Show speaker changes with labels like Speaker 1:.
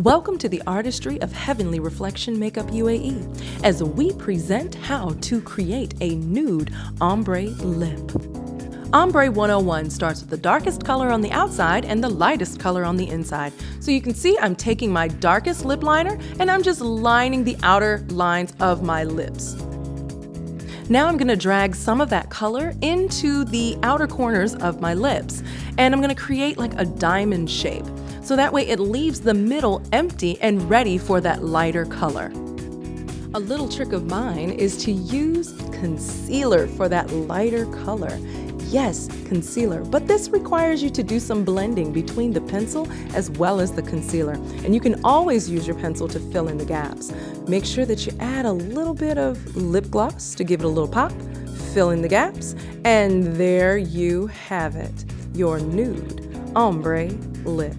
Speaker 1: Welcome to the Artistry of Heavenly Reflection Makeup UAE as we present how to create a nude ombre lip. Ombre 101 starts with the darkest color on the outside and the lightest color on the inside. So you can see I'm taking my darkest lip liner and I'm just lining the outer lines of my lips. Now I'm going to drag some of that color into the outer corners of my lips, and I'm going to create like a diamond shape. So that way it leaves the middle empty and ready for that lighter color. A little trick of mine is to use concealer for that lighter color. Yes, concealer, but this requires you to do some blending between the pencil as well as the concealer. And you can always use your pencil to fill in the gaps. Make sure that you add a little bit of lip gloss to give it a little pop, fill in the gaps, and there you have it, your nude ombre lip.